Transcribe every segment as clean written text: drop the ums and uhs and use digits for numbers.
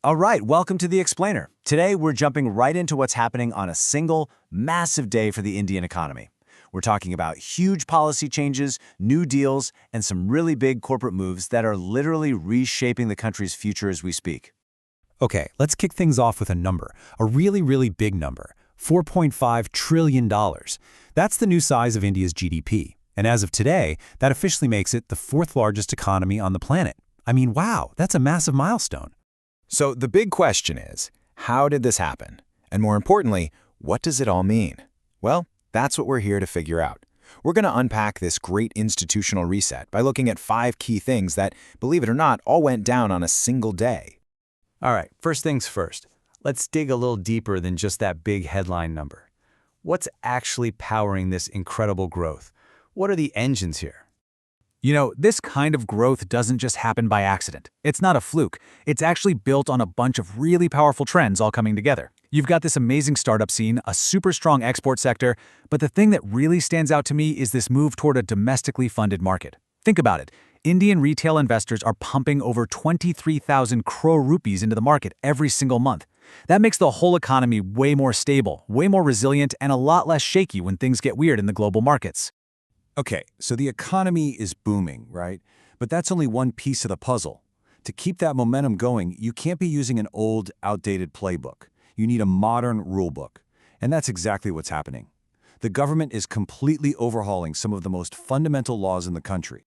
All right, welcome to The Explainer. Today, we're jumping right into what's happening on a single, massive day for the Indian economy. We're talking about huge policy changes, new deals, and some really big corporate moves that are literally reshaping the country's future as we speak. Okay, let's kick things off with a number, a really big number, $4.5 trillion. That's the new size of India's GDP. And as of today, that officially makes it the fourth largest economy on the planet. I mean, wow, that's a massive milestone. So the big question is, how did this happen? And more importantly, what does it all mean? Well, that's what we're here to figure out. We're going to unpack this great institutional reset by looking at 5 key things that, believe it or not, all went down on a single day. All right, first things first. Let's dig a little deeper than just that big headline number. What's actually powering this incredible growth? What are the engines here? You know, this kind of growth doesn't just happen by accident. It's not a fluke. It's actually built on a bunch of really powerful trends all coming together. You've got this amazing startup scene, a super strong export sector, but the thing that really stands out to me is this move toward a domestically funded market. Think about it. Indian retail investors are pumping over 23,000 crore rupees into the market every single month. That makes the whole economy way more stable, way more resilient, and a lot less shaky when things get weird in the global markets. Okay, so the economy is booming, right? But that's only one piece of the puzzle. To keep that momentum going, you can't be using an old, outdated playbook. You need a modern rulebook. And that's exactly what's happening. The government is completely overhauling some of the most fundamental laws in the country.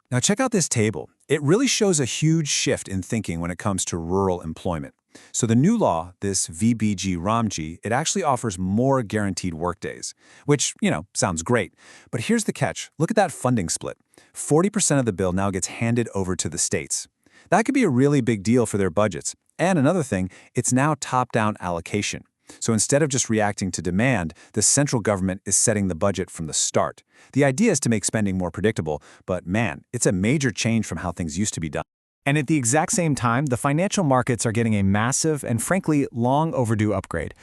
Now check out this table. It really shows a huge shift in thinking when it comes to rural employment. So the new law, this VBG Ramji, it actually offers more guaranteed workdays, which, sounds great. But here's the catch. Look at that funding split. 40% of the bill now gets handed over to the states. That could be a really big deal for their budgets. And another thing, it's now top-down allocation. So instead of just reacting to demand, the central government is setting the budget from the start. The idea is to make spending more predictable, but man, it's a major change from how things used to be done. And at the exact same time, the financial markets are getting a massive and frankly long overdue upgrade.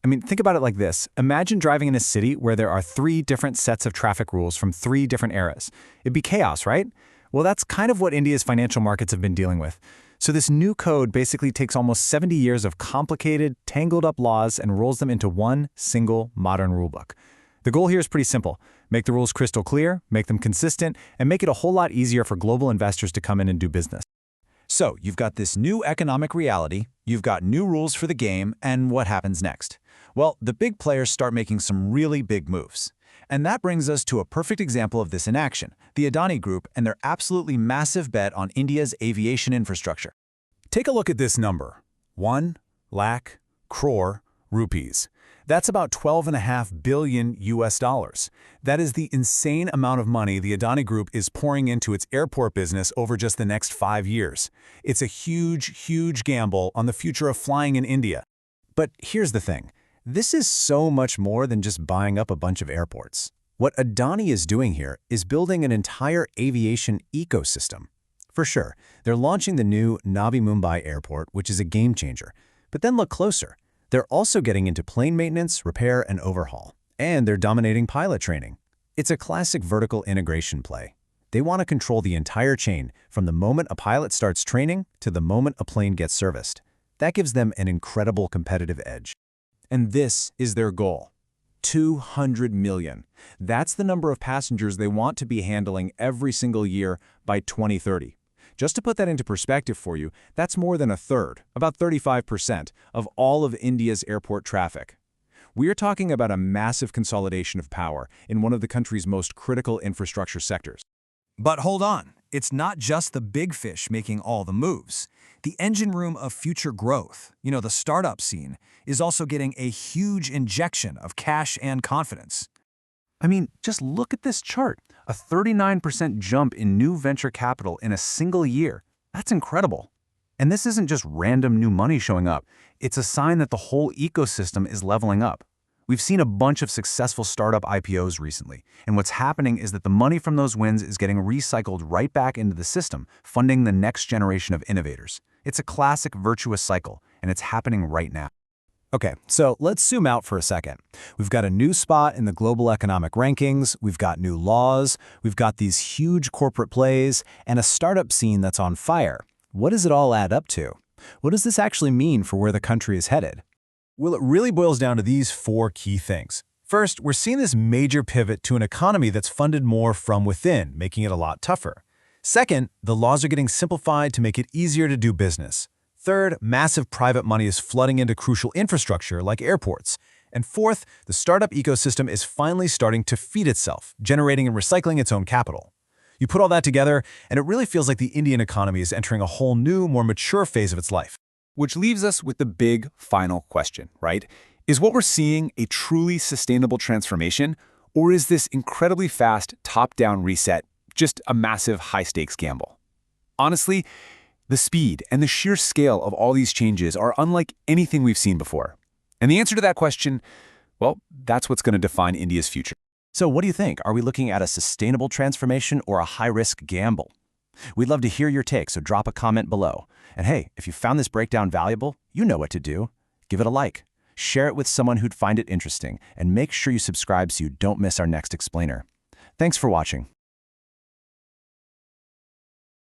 I mean, think about it like this. Imagine driving in a city where there are 3 different sets of traffic rules from 3 different eras. It'd be chaos, right? Well, that's kind of what India's financial markets have been dealing with. So this new code basically takes almost 70 years of complicated, tangled up laws and rolls them into one single modern rulebook. The goal here is pretty simple. Make the rules crystal clear, make them consistent, and make it a whole lot easier for global investors to come in and do business. So you've got this new economic reality, you've got new rules for the game, and what happens next? Well, the big players start making some really big moves. And that brings us to a perfect example of this in action, the Adani Group and their absolutely massive bet on India's aviation infrastructure. Take a look at this number, 1 lakh crore rupees. That's about 12.5 billion US dollars. That is the insane amount of money the Adani Group is pouring into its airport business over just the next 5 years. It's a huge gamble on the future of flying in India. But here's the thing. This is so much more than just buying up a bunch of airports. What Adani is doing here is building an entire aviation ecosystem. For sure, they're launching the new Navi Mumbai Airport, which is a game changer. But then look closer. They're also getting into plane maintenance, repair, and overhaul. And they're dominating pilot training. It's a classic vertical integration play. They want to control the entire chain, from the moment a pilot starts training to the moment a plane gets serviced. That gives them an incredible competitive edge. And this is their goal. 200 million. That's the number of passengers they want to be handling every single year by 2030. Just to put that into perspective for you, that's more than a third, about 35%, of all of India's airport traffic. We are talking about a massive consolidation of power in one of the country's most critical infrastructure sectors. But hold on, it's not just the big fish making all the moves. The engine room of future growth, the startup scene, is also getting a huge injection of cash and confidence. I mean, just look at this chart. A 39% jump in new venture capital in a single year. That's incredible. And this isn't just random new money showing up. It's a sign that the whole ecosystem is leveling up. We've seen a bunch of successful startup IPOs recently, and what's happening is that the money from those wins is getting recycled right back into the system, funding the next generation of innovators. It's a classic virtuous cycle, and it's happening right now. Okay, so let's zoom out for a second. We've got a new spot in the global economic rankings, we've got new laws, we've got these huge corporate plays, and a startup scene that's on fire. What does it all add up to? What does this actually mean for where the country is headed? Well, it really boils down to these 4 key things. First, we're seeing this major pivot to an economy that's funded more from within, making it a lot tougher. Second, the laws are getting simplified to make it easier to do business. Third, massive private money is flooding into crucial infrastructure like airports. And fourth, the startup ecosystem is finally starting to feed itself, generating and recycling its own capital. You put all that together, and it really feels like the Indian economy is entering a whole new, more mature phase of its life. Which leaves us with the big final question, right? Is what we're seeing a truly sustainable transformation, or is this incredibly fast top-down reset just a massive high-stakes gamble? Honestly, the speed and the sheer scale of all these changes are unlike anything we've seen before. And the answer to that question, well, that's what's going to define India's future. So what do you think? Are we looking at a sustainable transformation or a high-risk gamble? We'd love to hear your take, so drop a comment below. And hey, if you found this breakdown valuable, you know what to do. Give it a like, share it with someone who'd find it interesting, and make sure you subscribe so you don't miss our next explainer. Thanks for watching.